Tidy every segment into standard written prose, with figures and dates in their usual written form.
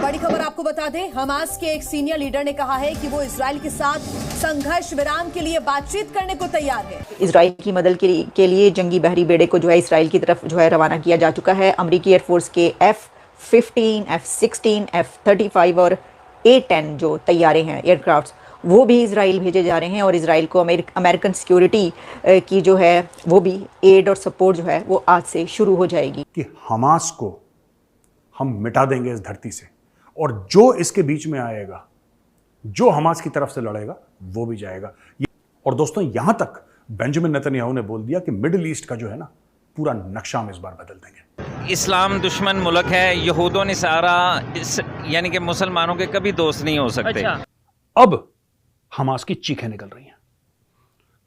बड़ी खबर आपको बता दें, हमास के एक सीनियर लीडर ने कहा है कि वो इजराइल के साथ संघर्ष विराम के लिए बातचीत करने को तैयार है। इजराइल की मदद के लिए जंगी बहरी बेड़े को जो है इजराइल की तरफ जो है रवाना किया जा चुका है। अमेरिकी एयरफोर्स के F-15, F-16, F-35 और A-10 जो तैयारे हैं एयरक्राफ्ट्स, वो भी इजराइल भेजे जा रहे हैं और इजराइल को अमेरिकन सिक्योरिटी की जो है वो भी एड और सपोर्ट जो है वो आज से शुरू हो जाएगी। कि हमास को हम मिटा देंगे इस धरती से, और जो इसके बीच में आएगा, जो हमास की तरफ से लड़ेगा, वो भी जाएगा। और दोस्तों, यहां तक बेंजामिन नेतन्याहू ने बोल दिया कि मिडिल ईस्ट का जो है ना पूरा नक्शा हम इस बार बदल देंगे। इस्लाम दुश्मन मुल्क है, यहूदों ने सारा यानी कि मुसलमानों के कभी दोस्त नहीं हो सकते। अब हमास की चीखें निकल रही हैं,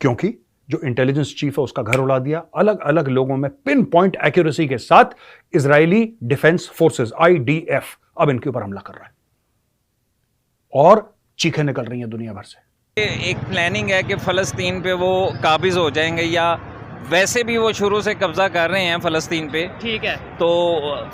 क्योंकि जो इंटेलिजेंस चीफ है उसका घर उड़ा दिया। अलग अलग लोगों में पिन पॉइंट एक्यूरेसी के साथ इजरायली डिफेंस फोर्सेस IDF अब इनके ऊपर हमला कर रहा है और चीखें निकल रही हैं दुनिया भर से। एक प्लानिंग है कि फलस्तीन पे वो काबिज हो जाएंगे, या वैसे भी वो शुरू से कब्जा कर रहे हैं फलस्तीन पे। ठीक है, तो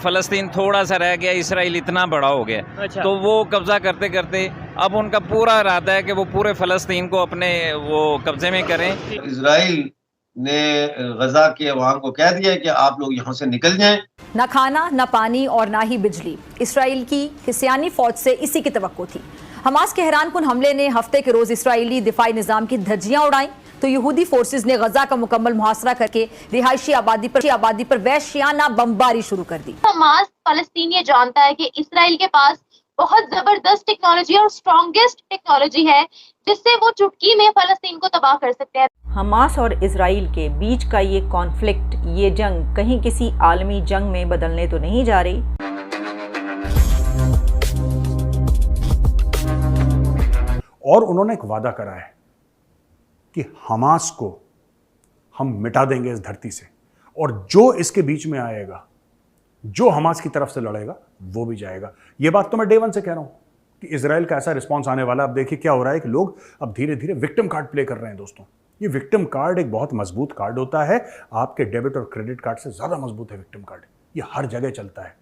फलस्तीन थोड़ा सा रह गया, इसराइल इतना बड़ा हो गया। अच्छा। तो वो कब्जा करते करते अब उनका पूरा इरादा है कि वो पूरे फलस्तीन को अपने वो कब्जे में करें। इसराइल ने गजा के अवाम को कह दिया है कि आप लोग यहाँ से निकल जाएं। न खाना, न पानी और ना ही बिजली। इसराइल की हिस्सानी फौज से इसी की तवक्को थी। हमास के हैरानकुन हमले ने हफ्ते के रोज इसराइली दिफाई निजाम की धज्जियां उड़ाई, तो यहूदी फोर्सेज ने गजा का मुकम्मल मुहासरा करके रिहायशी आबादी पर वहशियाना बमबारी शुरू कर दी। हमास फलस्तीन ये जानता है कि इसराइल के पास बहुत जबरदस्त टेक्नोलॉजी और स्ट्रॉन्गेस्ट टेक्नोलॉजी है, जिससे वो चुटकी में फलस्तीन को तबाह कर सकते हैं। हमास और इजराइल के बीच का ये कॉन्फ्लिक्ट, ये जंग कहीं किसी आलमी जंग में बदलने तो नहीं जा रही। और उन्होंने एक वादा करा है कि हमास को हम मिटा देंगे इस धरती से, और जो इसके बीच में आएगा, जो हमास की तरफ से लड़ेगा, वो भी जाएगा। ये बात तो मैं डे वन से कह रहा हूं कि इजराइल का ऐसा रिस्पॉन्स आने वाला। अब देखिए क्या हो रहा है कि लोग अब धीरे धीरे विक्टिम कार्ड प्ले कर रहे हैं। दोस्तों, ये विक्टिम कार्ड एक बहुत मजबूत कार्ड होता है, आपके डेबिट और क्रेडिट कार्ड से ज्यादा मजबूत है विक्टिम कार्ड। ये हर जगह चलता है,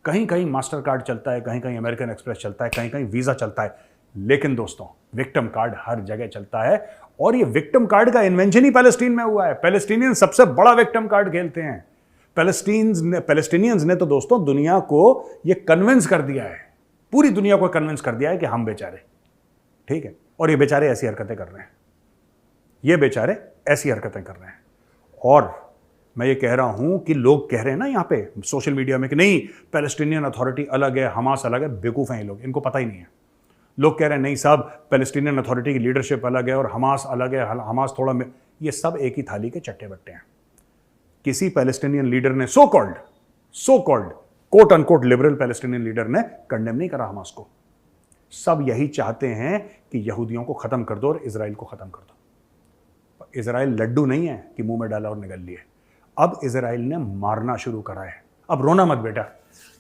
कहीं कहीं मास्टर कार्ड चलता है, कहीं कहीं अमेरिकन एक्सप्रेस चलता है, कहीं कहीं वीजा चलता है, लेकिन दोस्तों विक्टिम कार्ड हर जगह चलता है। और ये विक्टिम कार्ड का इन्वेंशन ही पैलेस्टीन में हुआ है। पैलेस्टीनियन सबसे बड़ा विक्टिम कार्ड खेलते हैं। पैलेस्टीनियंस ने तो दोस्तों दुनिया को ये कन्विंस कर दिया है, पूरी दुनिया को कन्विंस कर दिया है कि हम बेचारे ठीक है, और ये बेचारे ऐसी हरकतें कर रहे हैं, ये बेचारे ऐसी हरकतें कर रहे हैं। और मैं ये कह रहा हूं कि लोग कह रहे हैं ना यहाँ पे सोशल मीडिया में कि नहीं पैलेस्टीनियन अथॉरिटी अलग है, हमास अलग है। बेवकूफ हैं ये लोग, इनको पता ही नहीं है। लोग कह रहे हैं नहीं साहब, पैलेस्टीनियन अथॉरिटी की लीडरशिप अलग है और हमास अलग है, हमास थोड़ा में, ये सब एक ही थाली के चट्टे बट्टे हैं। किसी पैलेस्टीनियन लीडर ने so called quote unquote liberal Palestinian leader ने कंडेम नहीं करा हमास को। सब यही चाहते हैं कि यहूदियों को खत्म कर दो और इजराइल को खत्म कर दो। इजराइल लड्डू नहीं है कि मुंह में डाला और निगल लिए। अब इजराइल ने मारना शुरू करा है। अब रोना मत बेटा,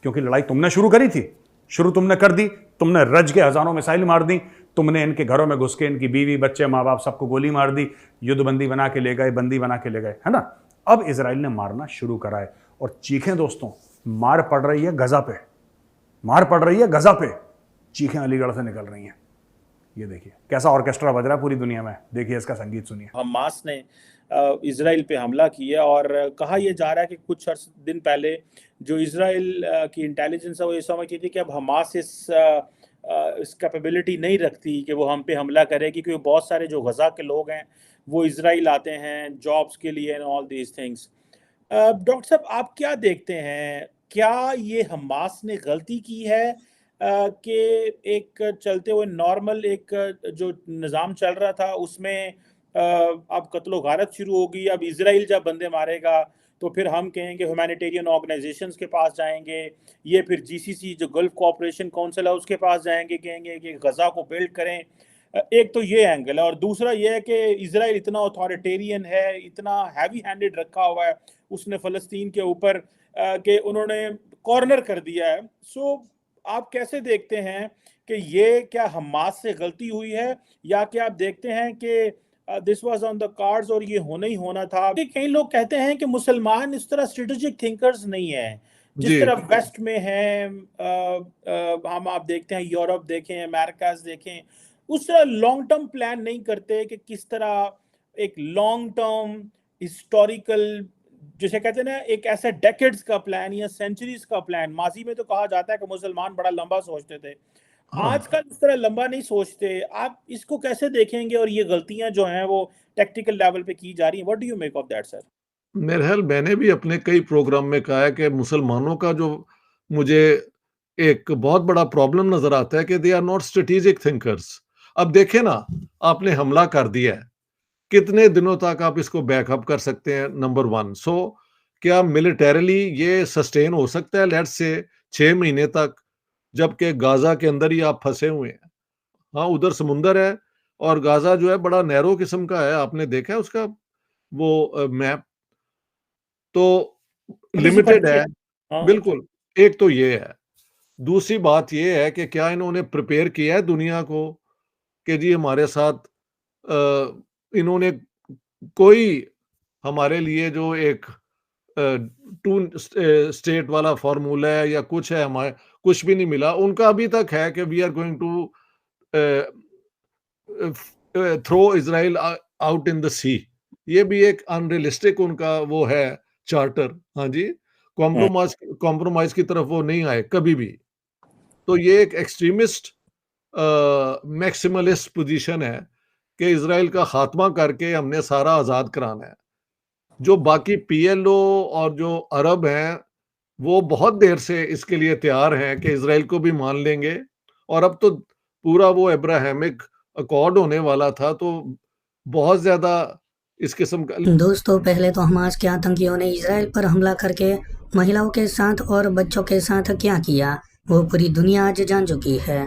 क्योंकि लड़ाई तुमने शुरू करी थी, शुरू तुमने कर दी, तुमने रज के हजारों मिसाइल मार दी, तुमने इनके घरों में घुस के इनकी बीवी बच्चे माँ बाप सबको गोली मार दी, युद्धबंदी बना के ले गए, बंदी बना के ले गए, है ना। अब इजराइल ने मारना शुरू करा है और चीखें दोस्तों मार पड़ रही है गजा पे, मार पड़ रही है गजा पे, चीखें अलीगढ़ से निकल रही हैं। ये देखिए कैसा ऑर्केस्ट्रा बज रहा है पूरी दुनिया में, देखिए इसका संगीत सुनिए। हमास ने इजराइल पे हमला किया और कहा यह जा रहा है कि कुछ दिन पहले जो इजराइल की इंटेलिजेंस है वो ये समझती थी कि अब हमास इस कैपेबिलिटी नहीं रखती कि वो हम पे हमला करेगी, क्योंकि बहुत सारे जो गजा के लोग हैं वो इजराइल आते हैं जॉब्स के लिए and all these things. Doctor साहब, आप क्या देखते हैं, क्या ये हमास ने गलती की है कि एक चलते हुए नॉर्मल एक जो निज़ाम चल रहा था उसमें अब कत्लो गारत शुरू होगी, अब इजराइल जब बंदे मारेगा तो फिर हम कहेंगे ह्यूमैनिटेरियन ऑर्गेनाइजेशंस के पास जाएंगे, ये फिर GCC जो गल्फ कोऑपरेशन काउंसिल है उसके पास जाएंगे, कहेंगे कि गजा को बिल्ड करें। एक तो ये एंगल है, और दूसरा ये है कि इजराइल इतना अथॉरिटेरियन है, इतना हैवी हैंडेड रखा हुआ है उसने फ़लस्तीन के ऊपर कि उन्होंने कॉर्नर कर दिया है। सो आप कैसे देखते हैं कि ये क्या हमास से गलती हुई है, या क्या आप देखते हैं कि this was on the cards और ये होना ही होना था? कई लोग कहते हैं कि मुसलमान इस तरह स्ट्रेटेजिक थिंकर्स नहीं है जिस तरह वेस्ट में है, तमाम आप देखते हैं, यूरोप देखें, अमेरिकाज देखें, उस तरह लॉन्ग टर्म प्लान नहीं करते कि किस तरह एक लॉन्ग टर्म हिस्टोरिकल, जिसे कहते हैं ना, एक ऐसा डेकेड्स का प्लान या सेंचुरीज का प्लान। माजी में तो कहा जाता है कि मुसलमान बड़ा लंबा सोचते थे, आजकल इस तरह लंबा नहीं सोचते। आप इसको कैसे देखेंगे, और ये गलतियां जो हैं वो टेक्निकल लेवल पे की जा रही हैं, what do you make of that sir? मेरे ख्याल मैंने भी अपने कई प्रोग्राम में कहा है कि मुसलमानों का जो मुझे एक बहुत बड़ा प्रॉब्लम नजर आता है कि they are not strategic thinkers. अब देखें ना, आपने हमला कर दिया है, कितने दिनों तक आप इसको बैकअप कर सकते हैं, नंबर वन। सो क्या मिलिटरीली ये सस्टेन हो सकता है लेट्स से 6 महीने तक, जबकि गाजा के अंदर ही आप फंसे हुए हैं? हाँ, उधर समुंदर है और गाजा जो है बड़ा नैरो किस्म का है, आपने देखा है उसका वो मैप, तो लिमिटेड है। हाँ। बिल्कुल, एक तो ये है। दूसरी बात ये है कि क्या इन्होंने प्रिपेयर किया है दुनिया को कि जी हमारे साथ इन्होंने कोई हमारे लिए जो एक टू स्टेट वाला फॉर्मूला है या कुछ है, हमारे कुछ भी नहीं मिला। उनका अभी तक है कि we are going to throw Israel out in the sea. ये भी एक अनरियलिस्टिक उनका वो है चार्टर। हाँ जी, कॉम्प्रोमाइज की तरफ वो नहीं आए कभी भी। तो ये एक एक्सट्रीमिस्ट मैक्सिमलिस्ट पोजीशन है कि इजराइल का खात्मा करके हमने सारा आज़ाद कराना है। जो बाकी पीएलओ और जो अरब हैं वो बहुत देर से इसके लिए तैयार हैं कि इजराइल को भी मान लेंगे, और अब तो पूरा वो अब्राहमिक अकॉर्ड होने वाला था, तो बहुत ज्यादा इस किस्म का। दोस्तों, पहले तो हमास के आतंकियों ने इजराइल पर हमला करके महिलाओं के साथ और बच्चों के साथ क्या किया वो पूरी दुनिया आज जान चुकी है।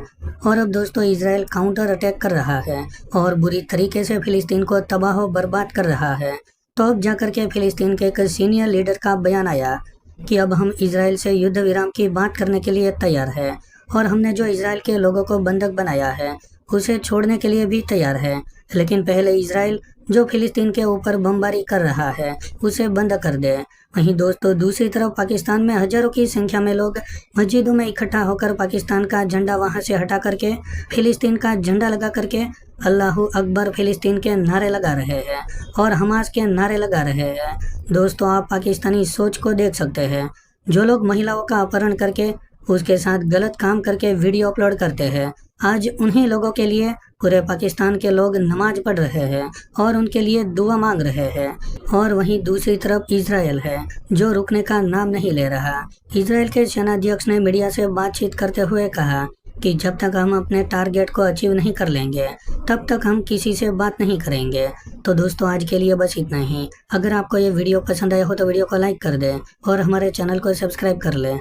और अब दोस्तों इजराइल काउंटर अटैक कर रहा है और बुरी तरीके से फिलिस्तीन को तबाह बर्बाद कर रहा है। तो अब जाकर के फिलिस्तीन के एक सीनियर लीडर का बयान आया कि अब हम इजराइल से युद्ध विराम की बात करने के लिए तैयार है, और हमने जो इजराइल के लोगों को बंधक बनाया है उसे छोड़ने के लिए भी तैयार है। लेकिन पहले इजराइल जो फिलिस्तीन के ऊपर बमबारी कर रहा है उसे बंद कर दे। वहीं दोस्तों दूसरी तरफ पाकिस्तान में हजारों की संख्या में लोग मस्जिदों में इकट्ठा होकर पाकिस्तान का झंडा वहां से हटा करके फिलिस्तीन का झंडा लगा करके अल्लाहू अकबर फिलिस्तीन के नारे लगा रहे हैं और हमास के नारे लगा रहे हैं। दोस्तों आप पाकिस्तानी सोच को देख सकते हैं। जो लोग महिलाओं का अपहरण करके उसके साथ गलत काम करके वीडियो अपलोड करते हैं, आज उन्हीं लोगों के लिए पूरे पाकिस्तान के लोग नमाज पढ़ रहे हैं और उनके लिए दुआ मांग रहे हैं। और वहीं दूसरी तरफ इजराइल है जो रुकने का नाम नहीं ले रहा। इजराइल के सेनाध्यक्ष ने मीडिया से बातचीत करते हुए कहा कि जब तक हम अपने टारगेट को अचीव नहीं कर लेंगे तब तक हम किसी से बात नहीं करेंगे। तो दोस्तों आज के लिए बस इतना ही। अगर आपको ये वीडियो पसंद आया हो तो वीडियो को लाइक कर दें और हमारे चैनल को सब्सक्राइब कर लें।